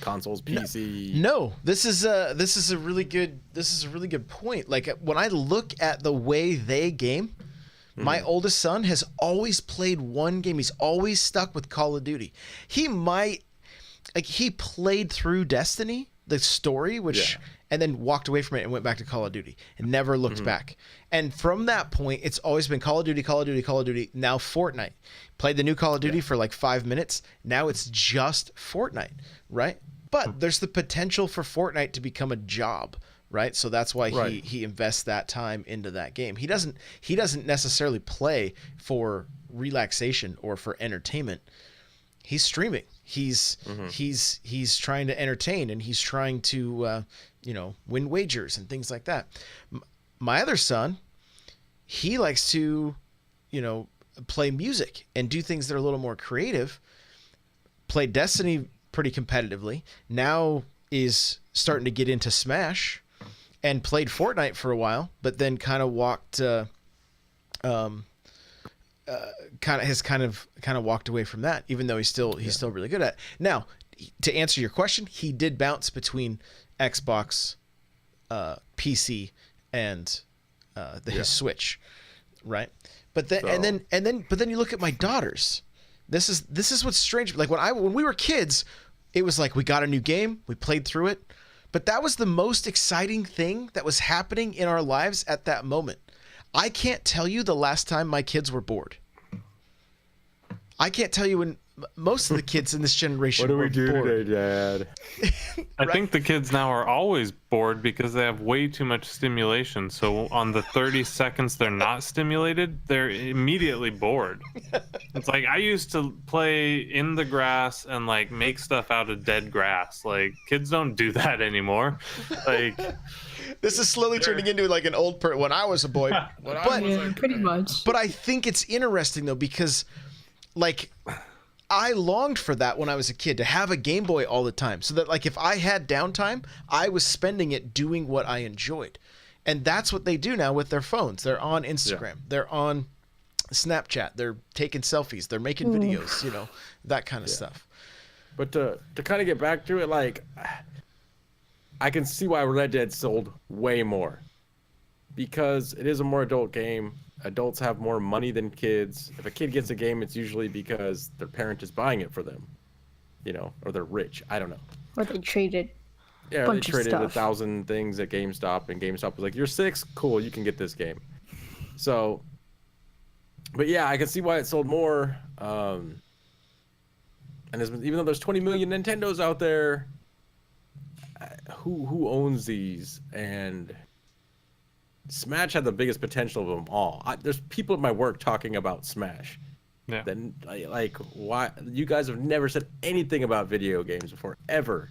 Consoles, PC. No, this is a really good point. Like, when I look at the way they game, my oldest son has always played one game. He's always stuck with Call of Duty. He played through Destiny, the story, and then walked away from it and went back to Call of Duty and never looked back. And from that point, it's always been Call of Duty, Call of Duty, Call of Duty. Now Fortnite. Played the new Call of Duty for like 5 minutes. Now it's just Fortnite, right? But there's the potential for Fortnite to become a job, right? So that's why he invests that time into that game. He doesn't necessarily play for relaxation or for entertainment. He's streaming. He's trying to entertain, and he's trying to win wagers and things like that. My other son, he likes to play music and do things that are a little more creative. Played Destiny pretty competitively, now is starting to get into Smash, and played Fortnite for a while, but then kind of walked walked away from that, even though he's still really good at it. Now, to answer your question, he did bounce between Xbox, PC, and his Switch, right? But then you look at my daughters. This is what's strange. Like when we were kids, it was like we got a new game, we played through it, but that was the most exciting thing that was happening in our lives at that moment. I can't tell you the last time my kids were bored. I can't tell you most of the kids in this generation What do were we do bored. today, Dad? I think the kids now are always bored because they have way too much stimulation. So on the 30 seconds they're not stimulated, they're immediately bored. It's like I used to play in the grass and like make stuff out of dead grass. Like kids don't do that anymore. Like This is slowly turning into like an old when I was a boy. Yeah, pretty much. But I think it's interesting though because like I longed for that when I was a kid, to have a Game Boy all the time, so that like if I had downtime, I was spending it doing what I enjoyed. And that's what they do now with their phones. They're on Instagram, they're on Snapchat, they're taking selfies, they're making videos, you know, that kind of stuff. But to kind of get back to it, like, I can see why Red Dead sold way more, because it is a more adult game. Adults have more money than kids. If a kid gets a game, it's usually because their parent is buying it for them, you know, or they're rich. I don't know. Or they traded. Yeah, they Bunch of traded stuff. 1,000 things at GameStop, and GameStop was like, "You're 6, cool, you can get this game." So, but yeah, I can see why it sold more. And even though there's 20 million Nintendos out there, who owns these? And Smash had the biggest potential of them all. There's people at my work talking about Smash. yeah. Then like, why you guys have never said anything about video games before, ever?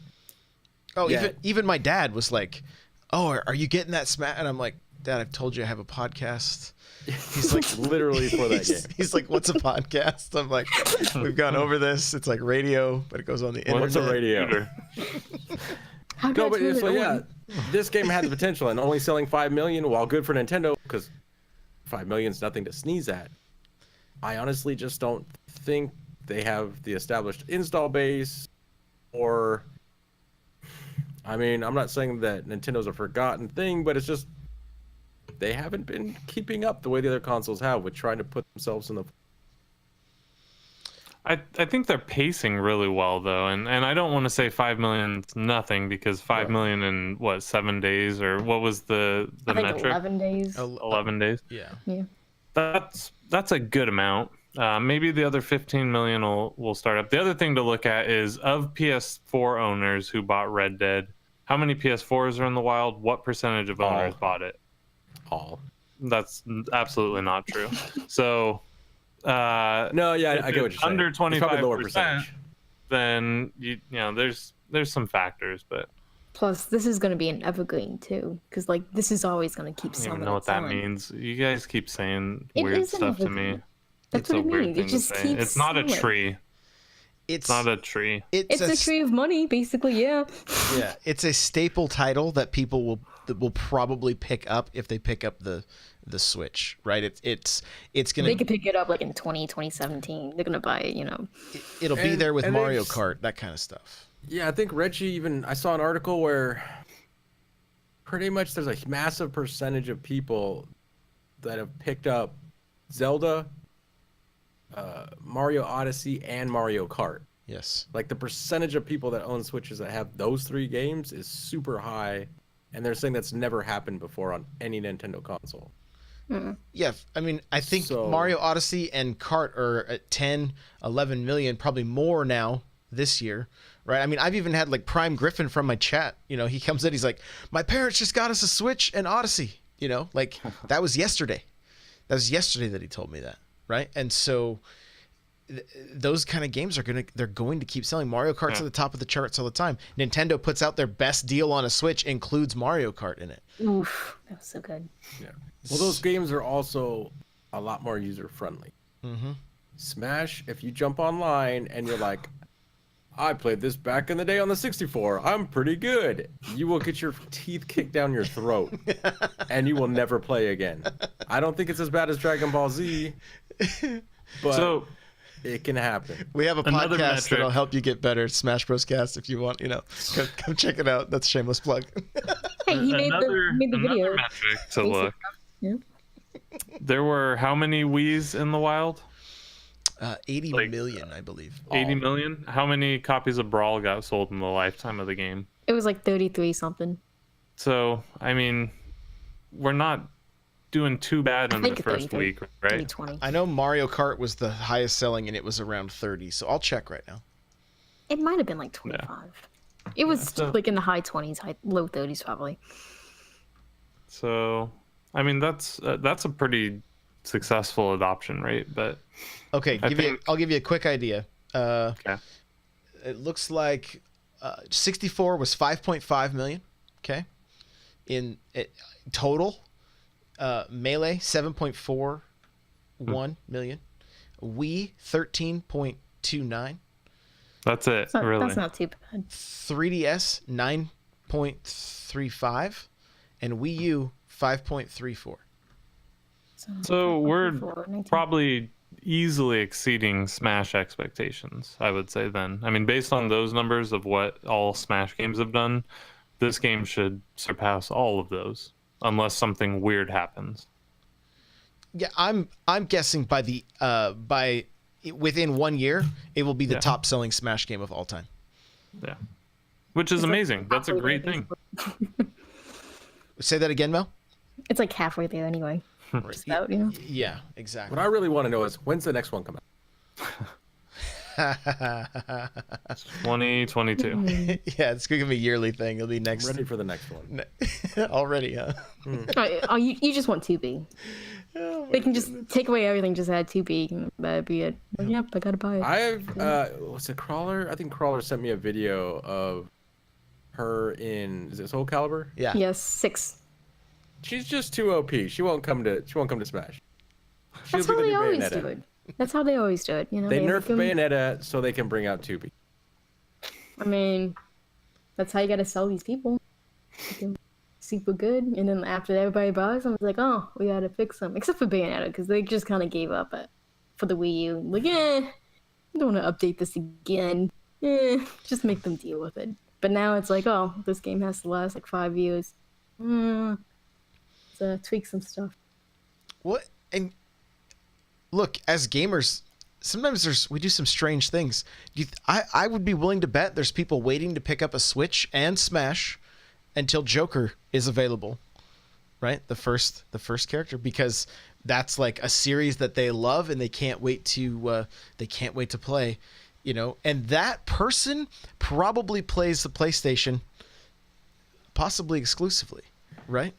Oh, Yeah. even my dad was like, "Oh, are you getting that Smash?" And I'm like, "Dad, I've told you I have a podcast." He's like, Literally for that game. He's like, "What's a podcast?" I'm like, "We've gone over this. It's like radio, but it goes on the internet." What's a radio? How do No, I but turn so it yeah, on? this game had the potential, and only selling 5 million, while good for Nintendo, because 5 million's nothing to sneeze at. I honestly just don't think they have the established install base, or, I mean, I'm not saying that Nintendo's a forgotten thing, but it's just they haven't been keeping up the way the other consoles have with trying to put themselves in the. I think they're pacing really well though, and I don't want to say 5 million's nothing, because 5 million in what, 7 days, or what was the I think metric? 11 days. 11 days. Yeah. Yeah. That's a good amount. Maybe the other 15 million will start up. The other thing to look at is, of PS4 owners who bought Red Dead, how many PS4s are in the wild? What percentage of owners bought it? All. That's absolutely not true. So No, yeah, I get what you're saying. under It's probably lower 25%, percentage. then you know there's some factors, but Plus, this is going to be an evergreen too, because like this is always going to keep I don't selling. even know what that selling. means. You guys keep saying It weird is an stuff to me. evergreen. That's It's what a I weird mean. thing It just to say. keeps It's not a selling. tree. It's It's not a tree. It's a tree of money, basically. Yeah. Yeah, it's a staple title that people will probably pick up if they pick up the Switch, right? It's gonna They could pick it up like in 2017. They're gonna buy it, you know. it'll be And- there with and Mario it's- Kart, that kind of stuff. Yeah, I think Reggie I saw an article where pretty much there's a massive percentage of people that have picked up Zelda, Mario Odyssey, and Mario Kart. Yes. Like the percentage of people that own Switches that have those 3 games is super high, and they're saying that's never happened before on any Nintendo console. Yeah, I mean, I think So- Mario Odyssey and Kart are at 10, 11 million, probably more now this year, right? I mean, I've even had like Prime Griffin from my chat, you know, he comes in, he's like, "My parents just got us a Switch and Odyssey," you know, like that was yesterday. That was yesterday that he told me that, right? And so those kind of games they're going to keep selling. Mario Kart's at the top of the charts all the time. Nintendo puts out their best deal on a Switch, includes Mario Kart in it. Oof, that was so good. Yeah. Well, those games are also a lot more user friendly. Mm-hmm. Smash, if you jump online and you're like, "I played this back in the day on the 64. I'm pretty good," you will get your teeth kicked down your throat, and you will never play again. I don't think it's as bad as Dragon Ball Z, but So it can happen. We have a Another podcast metric. that'll help you get better. Smash Bros. Cast, if you want, you know, come check it out. That's a shameless plug. Hey, he made another the video. metric to Basic look. Yeah. There were how many Wiis in the wild? 80 Like, million, I believe. 80 million? How many copies of Brawl got sold in the lifetime of the game? It was like 33 something. So, I mean, we're not doing too bad in I the think first 30, week, 30, right? 20. I know Mario Kart was the highest selling, and it was around 30. So I'll check right now. It might have been like 25. It was so- like in the high 20s, low 30s probably. So, I mean, that's a pretty successful adoption rate, but Okay, I'll give you a quick idea. okay. It looks like 64 was 5.5 million. Okay, in total. Melee 7.41 million. Wii 13.29. That's it, really. That's not too bad. 3DS 9.35, and Wii U 5.34. So we're 19. probably easily exceeding Smash expectations, I would say then. I mean, based on those numbers of what all Smash games have done, this game should surpass all of those, unless something weird happens. Yeah, I'm guessing by within 1 year, it will be the top selling Smash game of all time. Yeah. Which is It's like amazing. That's a halfway great there, thing. Say that again, Mel. It's like halfway there anyway. Just about, you know. Yeah, exactly. What I really want to know is when's the next one come out? 2022. Yeah, it's gonna be a yearly thing. It'll be I'm next. ready for the next one. Already, huh? Oh, you just want 2B. They can just take away everything, just add 2B, and that'd be it. Like, yep, I gotta buy it. I've was it Crawler? I think Crawler sent me a video of her in, is it Soul Calibur? Yeah. Yes, 6. She's just too OP. She won't come to Smash. She'll That's be how the they new always Bayonetta. do it. That's how they always do it. You know, They nerfed make 'em- Bayonetta so they can bring out 2B. I mean, that's how you gotta sell these people. Make 'em super good, and then after everybody buys them, it's like, oh, we gotta fix them. Except for Bayonetta, because they just kind of gave up for the Wii U. Like, I don't want to update this again. Just make them deal with it. But now it's like, oh, this game has to last like 5 years. So tweak some stuff. What? And look, as gamers, sometimes we do some strange things. I would be willing to bet there's people waiting to pick up a Switch and Smash until Joker is available, right? The first character, because that's like a series that they love and they can't wait to play, you know. And that person probably plays the PlayStation, possibly exclusively, right?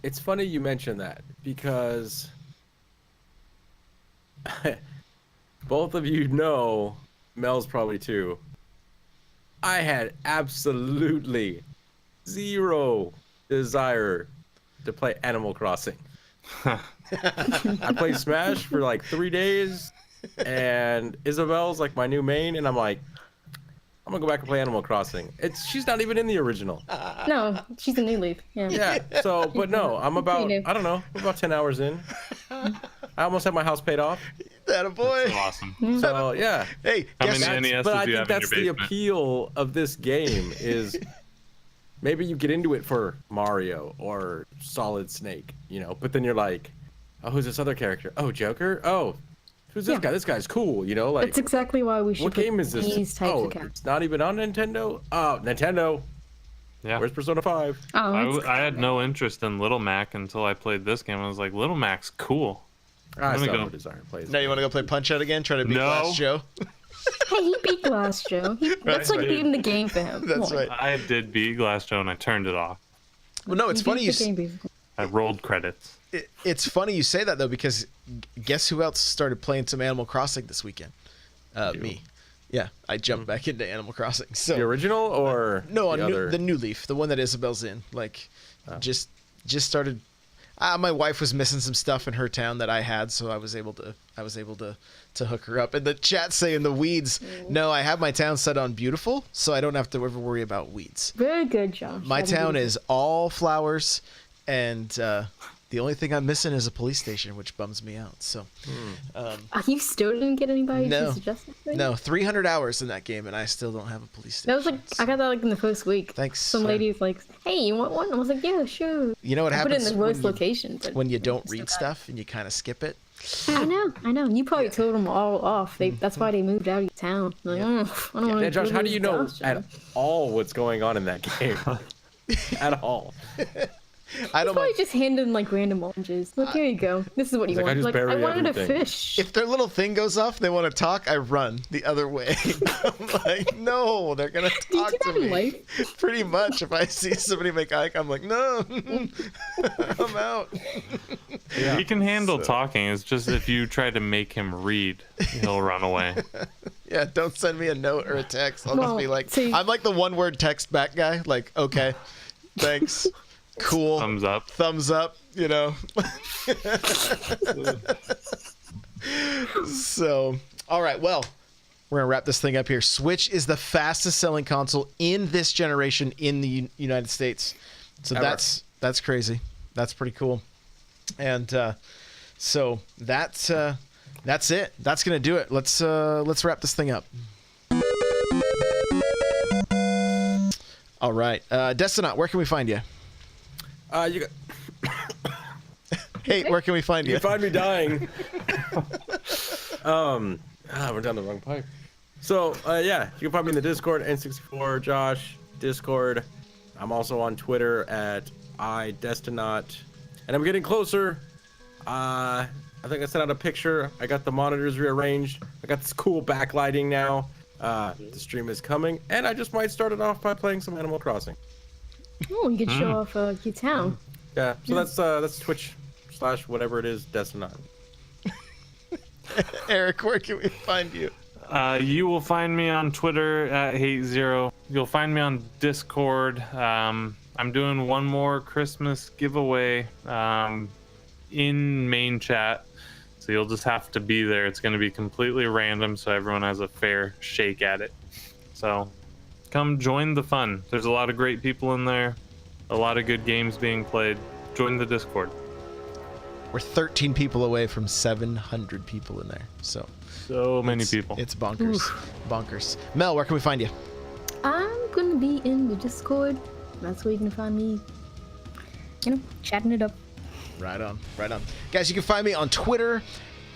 It's funny you mention that because both of you know, Mel's probably too. I had absolutely zero desire to play Animal Crossing. I played Smash for like 3 days, and Isabel's like my new main, and I'm like, I'm gonna go back and play Animal Crossing. She's not even in the original. No, she's a new leaf. Yeah. Yeah. So, but no, I'm about, new. I don't know, I'm about 10 hours in. I almost had my house paid off. That a boy. That's awesome. So yeah. Hey, How guess many NES But I did you think have in that's your the basement? appeal of this game is maybe you get into it for Mario or Solid Snake, you know, but then you're like, oh, who's this other character? Oh, Joker? Oh, who's this Yeah. guy? This guy's cool, you know, like That's exactly why we should what put game is this? these types Oh, of characters. it's not even on Nintendo? Oh, Nintendo. Yeah. Where's Persona 5? Oh, I had no interest in Little Mac until I played this game. I was like, Little Mac's cool. I gonna still go. have no desire to play this. now you want to go play Punch Out again? Try to beat No. Last Joe? hey, he beat Glass Joe. That's like right. beating the game for him. That's Come on. right. I did beat Glass Joe and I turned it off. Well, no, it's He funny beat you the game, basically. I rolled credits. it's funny you say that though, because guess who else started playing some Animal Crossing this weekend? Me. Yeah, I jumped back into Animal Crossing. So The original or no, the other? the New Leaf, the one that Isabel's in. Like, just started. My wife was missing some stuff in her town that I had, so I was able to hook her up. And the chat saying the weeds. No, I have my town set on beautiful, so I don't have to ever worry about weeds. Very good, Josh. My That'd be town good. is all flowers, and the only thing I'm missing is a police station, which bums me out. So, You still didn't get anybody No. to suggest it? no, 300 hours in that game, and I still don't have a police station. That was like, I got that like in the first week. Thanks. Some lady was like, hey, you want one? I was like, yeah, sure. You know what I put it in happens the worst when location. But you don't still read got it. stuff and you kind of skip it? I know. You probably told them all off. That's why they moved out of your town. Like, oh, I don't want Yeah, to. Josh, how do you know at all what's going on in that game? At all. I don't Probably mind. just hand in like random oranges. Look, here you go. This is what you He's like, I want. just Like, I bury wanted everything. a fish. If their little thing goes off, they want to talk, I run the other way. I'm like, no, they're gonna Do you talk do to that in me. life? Pretty much. If I see somebody make eye, I'm like, no, I'm out. He can handle talking. It's just if you try to make him read, he'll run away. Yeah, don't send me a note or a text. I'll just Well, be like, see- I'm like the one-word text back guy. Like, okay, thanks, cool, Thumbs up. thumbs up, you know. So, all right, well, we're gonna wrap this thing up here. Switch is the fastest selling console in this generation in the United States. So Ever. that's crazy. That's pretty cool. And so that's it. That's gonna do it. Let's wrap this thing up. All right, Destinaut, where can we find you? You got, Hey, where can we find you you? can find me dying. We're down the wrong pipe. So, yeah, you can find me in the Discord, N64 Josh, Discord. I'm also on Twitter at iDestinaut. And I'm getting closer. I think I sent out a picture. I got the monitors rearranged. I got this cool backlighting now. The stream is coming. And I just might start it off by playing some Animal Crossing. Oh, you could show off your town. Yeah, so that's Twitch / whatever it is, Destinaut. Eric, where can we find you? You will find me on Twitter at HateZero. You'll find me on Discord. I'm doing one more Christmas giveaway in main chat. So you'll just have to be there. It's going to be completely random so everyone has a fair shake at it. So come join the fun. There's a lot of great people in there. A lot of good games being played. Join the Discord. We're 13 people away from 700 people in there. So So many people. it's bonkers. Bonkers. Mel, where can we find you? I'm gonna be in the Discord. That's where you're gonna find me. You know, chatting it up. Right on, right on. Guys, you can find me on Twitter,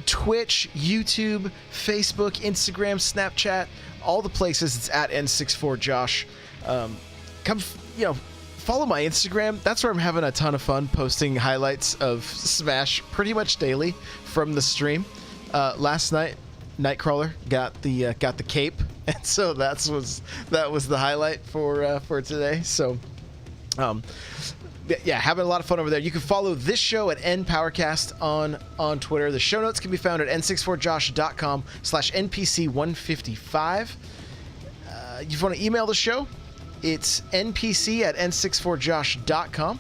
Twitch, YouTube, Facebook, Instagram, Snapchat, all the places. It's at N64Josh. Follow my Instagram. That's where I'm having a ton of fun posting highlights of Smash pretty much daily from the stream. Last night, Nightcrawler got the cape, and so that was the highlight for today. So, yeah, having a lot of fun over there. You can follow this show at NPowercast on Twitter. The show notes can be found at n64josh.com/NPC155. If you want to email the show, it's npc@n64josh.com.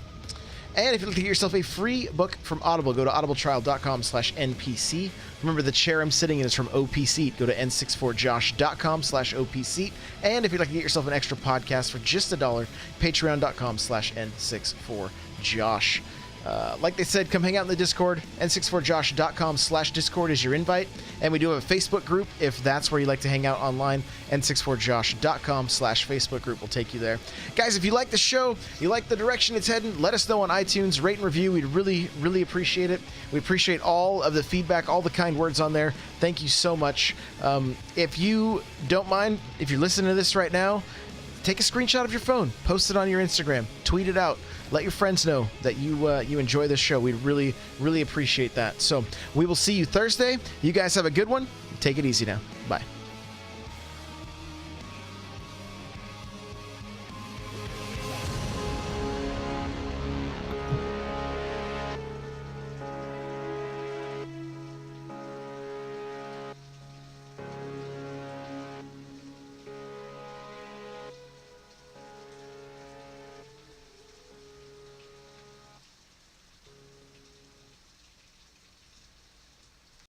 And if you'd like to get yourself a free book from Audible, go to audibletrial.com/NPC. Remember, the chair I'm sitting in is from OPC. Go to n64josh.com/OPC. And if you'd like to get yourself an extra podcast for just $1, patreon.com/N64Josh. Like they said, come hang out in the Discord. n64josh.com/Discord is your invite. And we do have a Facebook group if that's where you like to hang out online. n64josh.com/Facebook group will take you there. Guys, if you like the show, you like the direction it's heading, let us know on iTunes, rate and review. We'd really, really appreciate it. We appreciate all of the feedback, all the kind words on there. Thank you so much. If you don't mind, if you're listening to this right now, take a screenshot of your phone, post it on your Instagram, tweet it out. Let your friends know that you enjoy this show. We'd really, really appreciate that. So we will see you Thursday. You guys have a good one. Take it easy now. Bye.